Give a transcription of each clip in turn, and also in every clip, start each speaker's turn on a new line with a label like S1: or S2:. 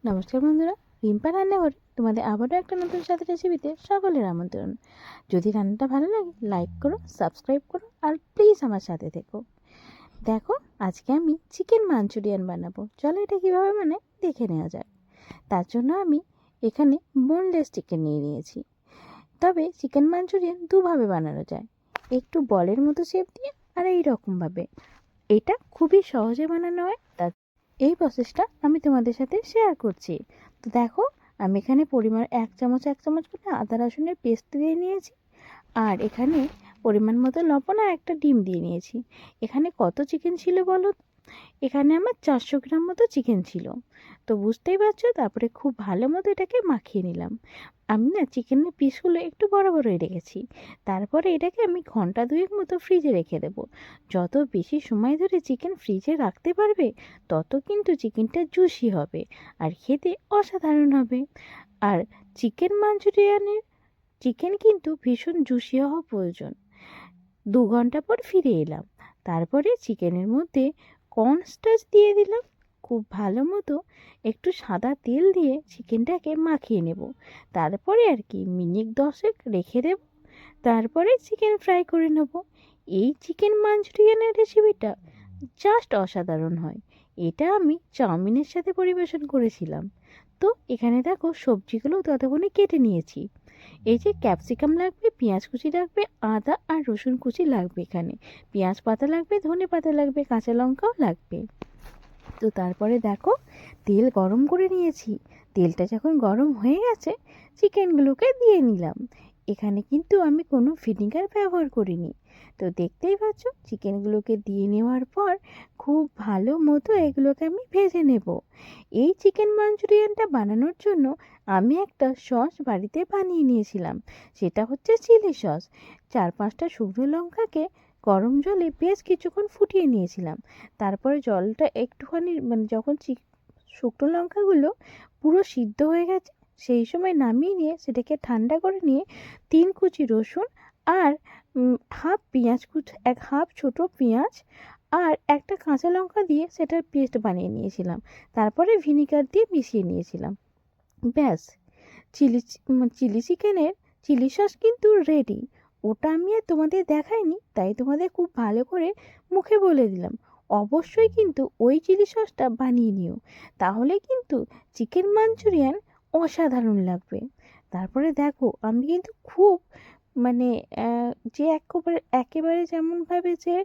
S1: নমস্কার বন্ধুরা, রিম্পা রান্নাঘরে তোমাদের আবারও একটা নতুন স্বাদের রেসিপিতে সকলের আমন্ত্রণ। যদি রান্নাটা ভালো লাগে লাইক করো, সাবস্ক্রাইব করো আর প্লিজ আমার সাথে থেকো। দেখো, আজকে আমি চিকেন মাঞ্চুরিয়ান বানাবো। চলো এটা কীভাবে বানাই দেখে নেওয়া যাক। তার জন্য আমি এখানে বোনলেস চিকেন নিয়ে নিয়েছি। তবে চিকেন মাঞ্চুরিয়ান দুভাবে বানানো যায়, একটু বলের মতো শেপ দিয়ে আর এই রকমভাবে। এটা খুবই সহজে বানানো হয়, এই প্রসেসটা আমি তোমাদের সাথে শেয়ার করছি। তো দেখো, আমি এখানে পরিমাণ এক চামচ করে আদা রসুনের পেস্ট দিয়ে নিয়েছি, আর এখানে পরিমাণ মতো লবণ আর একটা ডিম দিয়ে নিয়েছি। এখানে কত চিকেন ছিল বলো? এখানে আমার 400 গ্রাম মতো চিকেন ছিল। তো বুঝতেই পারছো, তারপরে খুব ভালো মতো এটাকে মাখিয়ে নিলাম। আমি না চিকেনের পিসগুলো একটু বড় বড়ই রেখেছি। তারপরে এটাকে আমি ঘন্টা দুয়েক মতো ফ্রিজে রেখে দেবো। যত বেশি সময় ধরে চিকেন ফ্রিজে রাখতে পারবে তত কিন্তু চিকেনটা জুসি হবে আর খেতে অসাধারণ হবে। আর চিকেন মাঞ্চুরিয়ানের চিকেন কিন্তু ভীষণ জুসি হওয়া প্রয়োজন। 2 ঘন্টা পর ফিরে এলাম। তারপরে চিকেনের মধ্যে কর্নস্টার্চ দিয়ে দিলাম। খুব ভালো মতো একটু সাদা তেল দিয়ে চিকেনটাকে মাখিয়ে নেব। তারপরে আর কি মিনিট 10 রেখে দেব। তারপরে চিকেন ফ্রাই করে নেব। এই চিকেন মাঞ্চুরিয়ানের রেসিপিটা জাস্ট অসাধারণ হয়। এটা আমি চাউমিনের সাথে পরিবেশন করেছিলাম। তো এখানে দেখো, সবজিগুলো ততক্ষণে কেটে নিয়েছি। এই যে ক্যাপসিকাম লাগবে, পেঁয়াজ কুচি লাগবে, আদা আর রসুন কুচি লাগবে। এখানে পেঁয়াজ পাতা লাগবে, ধনে পাতা লাগবে, কাঁচা লঙ্কাও লাগবে। তো তারপরে দেখো, তেল গরম করে নিয়েছি। তেলটা যখন গরম হয়ে গেছে চিকেনগুলোকে দিয়ে নিলাম। এখানে কিন্তু আমি কোনো ভিনিগার ব্যবহার করিনি। তো দেখতেই পাচ্ছ, চিকেনগুলোকে দিয়ে নেওয়ার পর খুব ভালো মতো এগুলোকে আমি ভেজে নেব। এই চিকেন মাঞ্চুরিয়ানটা বানানোর জন্য আমি একটা সস বাড়িতে বানিয়ে নিয়েছিলাম। সেটা হচ্ছে চিলি সস। 4-5টা শুকনো লঙ্কাকে গরম জলে বেশ কিছুক্ষণ ফুটিয়ে নিয়েছিলাম। তারপরে জলটা একটুখানি যখন শুকনো লঙ্কাগুলো পুরো সিদ্ধ হয়ে গেছে সেই সময় নামিয়ে নিয়ে সেটাকে ঠান্ডা করে নিয়ে 3 কুচি রসুন আর হাফ পেঁয়াজ হাফ ছোটো পেঁয়াজ আর একটা কাঁচা লঙ্কা দিয়ে সেটার পেস্ট বানিয়ে নিয়েছিলাম। তারপরে ভিনিগার দিয়ে মিশিয়ে নিয়েছিলাম। ব্যাস, চিলি চিকেনের চিলি সস কিন্তু রেডি। ওটা আমি আর তোমাদের দেখাইনি, তাই তোমাদের খুব ভালো করে মুখে বলে দিলাম। অবশ্যই কিন্তু ওই চিলি সসটা বানিয়ে নিও, তাহলে কিন্তু চিকেন মাঞ্চুরিয়ান অসাধারণ লাগবে। তারপরে দেখো, আমি কিন্তু খুব মানে যে একেবারে যেমনভাবে যে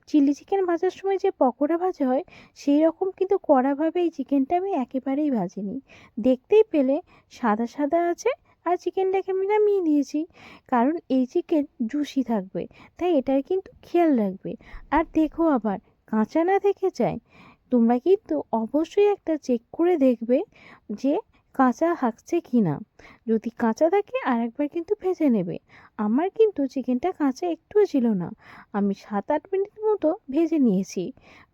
S1: চিলি চিকেন ভাজার সময় যে পকোড়া ভাজা হয় সেই রকম কিন্তু কড়াভাবে এই চিকেনটা আমি একেবারেই ভাজিনি। দেখতেই পেলে সাদা সাদা আছে, আর চিকেনটাকে আমি নামিয়ে নিয়েছি। কারণ এই চিকেন জুসি থাকবে, তাই এটার কিন্তু খেয়াল রাখবে। আর দেখো, আবার কাঁচা না থেকে যায়, তোমরা কিন্তু অবশ্যই একটা চেক করে দেখবে যে কাঁচা থাকছে কি না। যদি কাঁচা থাকে আরেকবার কিন্তু ভেজে নেবে। আমার কিন্তু চিকেনটা কাঁচা একটুও ছিল না। আমি 7-8 মিনিট মতো ভেজে নিয়েছি।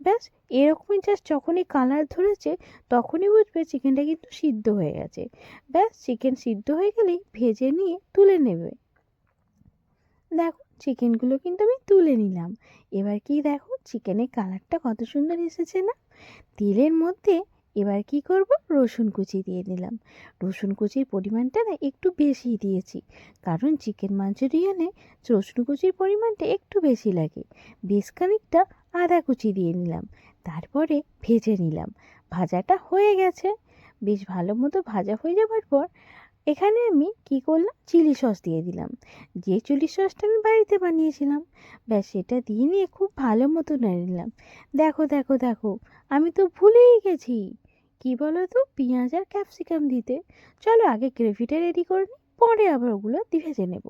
S1: ব্যাস, এরকমই জাস্ট যখনই কালার ধরেছে তখনই বুঝবে চিকেনটা কিন্তু সিদ্ধ হয়ে গেছে। ব্যাস, চিকেন সিদ্ধ হয়ে গেলেই ভেজে নিয়ে তুলে নেবে। দেখো, চিকেনগুলো কিন্তু আমি তুলে নিলাম। এবার কি দেখো, চিকেনের কালারটা কত সুন্দর এসেছে না? তেলের মধ্যে এবার কি করব, রসুন কুচি দিয়ে দিলাম। রসুন কুচির পরিমাণটা না একটু বেশি দিয়েছি, কারণ চিকেন মাঞ্চুরিয়ানে রসুন কুচির পরিমাণটা একটু বেশি লাগে। বেশ খানিকটা আদা কুচি দিয়ে নিলাম। তারপরে ভেজে নিলাম। ভাজাটা হয়ে গেছে। বেশ ভালো মতো ভাজা হয়ে যাবার পর এখানে আমি কি করলাম, চিলি সস দিয়ে দিলাম। যে চিলি সসটা আমি বাড়িতে বানিয়েছিলাম, ব্যাস সেটা দিয়ে নিয়ে খুব ভালো মতো নেড়ে নিলাম। দেখো দেখো দেখো, আমি তো ভুলেই গেছি, কি বলো তো, পেঁয়াজ আর ক্যাপসিকাম দিতে। চলো আগে গ্রেভিটা রেডি করে নিই, পরে আবার ওগুলো ভেজে নেব।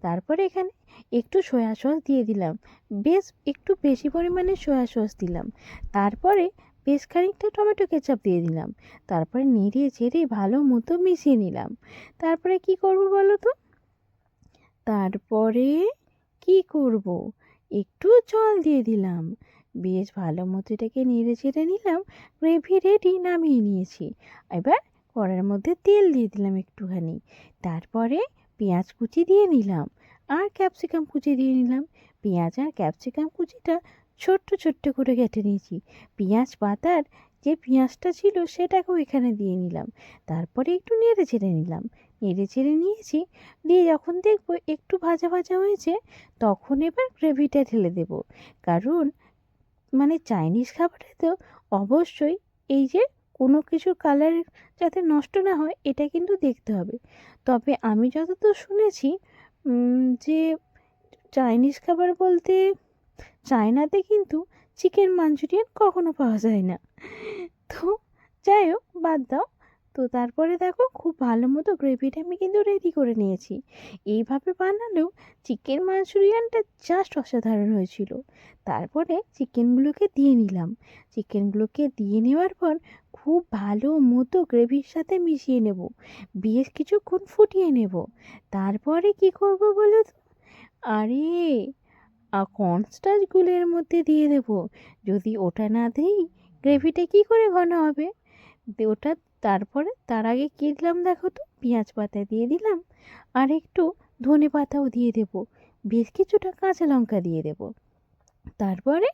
S1: তারপরে এখানে একটু সয়া সস দিয়ে দিলাম। বেশ একটু বেশি পরিমাণে সয়া সস দিলাম। তারপরে বেশ খানিকটা টমেটো কেচাপ দিয়ে দিলাম। তারপরে নেড়ে চেড়ে ভালো মতো মিশিয়ে নিলাম। তারপরে কি করব বলো তো, তারপরে কি করব, একটু জল দিয়ে দিলাম। বেশ ভালো মতো এটাকে নেড়ে চেড়ে নিলাম। গ্রেভি রেডি, নামিয়ে নিয়েছি। এবার কড়ার মধ্যে তেল দিয়ে দিলাম একটুখানি। তারপরে পেঁয়াজ কুচি দিয়ে নিলাম আর ক্যাপসিকাম কুচি দিয়ে নিলাম। পেঁয়াজ আর ক্যাপসিকাম কুচিটা ছোট্ট ছোট্ট করে কেটে নিয়েছি। পেঁয়াজ পাতার যে পেঁয়াজটা ছিল সেটাকেও এখানে দিয়ে নিলাম। তারপরে একটু নেড়ে চেড়ে নিলাম। নেড়ে চেড়ে নিয়েছি, দিয়ে যখন দেখবো একটু ভাজা ভাজা হয়েছে তখন এবার গ্রেভিটা ঢেলে দেব। কারণ মানে চাইনিজ খাবারে তো অবশ্যই এই যে কোনো কিছুর কালার যাতে নষ্ট না হয় এটা কিন্তু দেখতে হবে। তবে আমি যতদূর শুনেছি যে চাইনিজ খাবার বলতে চায়নাতে কিন্তু চিকেন মাঞ্চুরিয়ান কখনো পাওয়া যায় না। তো যাই হোক, বাদ দাও। তো তারপরে দেখো খুব ভালো মতো গ্রেভিটা আমি কিন্তু রেডি করে নিয়েছি। এইভাবে বানালেও চিকেন মাঞ্চুরিয়ানটা জাস্ট অসাধারণ হয়েছিল। তারপরে চিকেনগুলোকে দিয়ে নিলাম। চিকেনগুলোকে দিয়ে নেওয়ার পর খুব ভালো মতো গ্রেভির সাথে মিশিয়ে নেব, বেশ কিছুক্ষণ ফুটিয়ে নেব। তারপরে কি করব বলো তো? আরে কর্নস্টার্চগুলো এর মধ্যে দিয়ে দেবো। যদি ওটা না দিই গ্রেভিটা কী করে ঘন হবে? ওটা তারপরে তার আগে কী দিলাম দেখো তো, পেঁয়াজ পাতা দিয়ে দিলাম, আর একটু ধনে পাতাও দিয়ে দেবো, বেশ কিছুটা কাঁচা লঙ্কা দিয়ে দেবো। তারপরে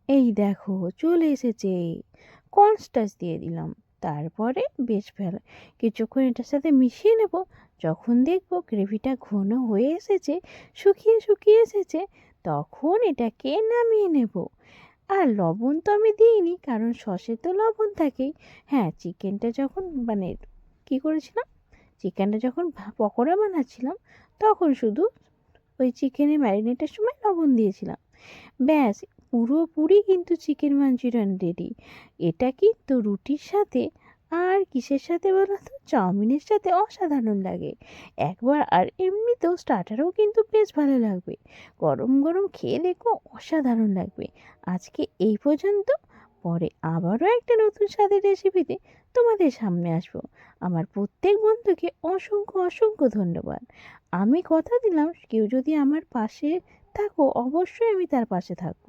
S1: এই দেখো চলে এসেছে, কর্নস্টার্চ দিয়ে দিলাম। তারপরে বেশ ভালো কিছুক্ষণ এটার সাথে মিশিয়ে নেব। যখন দেখবো গ্রেভিটা ঘন হয়ে এসেছে, শুকিয়ে শুকিয়ে এসেছে, তখন এটাকে নামিয়ে নেব। আর লবণ তো আমি দিইনি, কারণ সসে তো লবণ থাকেই। হ্যাঁ, চিকেনটা যখন মানে কী করেছিলাম, চিকেনটা যখন পকোড়া বানাচ্ছিলাম তখন শুধু ওই চিকেনের ম্যারিনেটের সময় লবণ দিয়েছিলাম। ব্যাস, পুরোপুরি কিন্তু চিকেন মাঞ্চুরিয়ান রেডি। এটা কিন্তু রুটির সাথে আর কিসের সাথে বলো তো, চাউমিনের সাথে অসাধারণ লাগে একবার। আর এমনিতেও স্টার্টারও কিন্তু বেশ ভালো লাগবে, গরম গরম খেয়ে দেখো অসাধারণ লাগবে। আজকে এই পর্যন্ত, পরে আবারও একটা নতুন স্বাদের রেসিপিতে তোমাদের সামনে আসবো। আমার প্রত্যেক বন্ধুকে অসংখ্য অসংখ্য ধন্যবাদ। আমি কথা দিলাম কেউ যদি আমার পাশে থাকো অবশ্যই আমি তার পাশে থাকবো।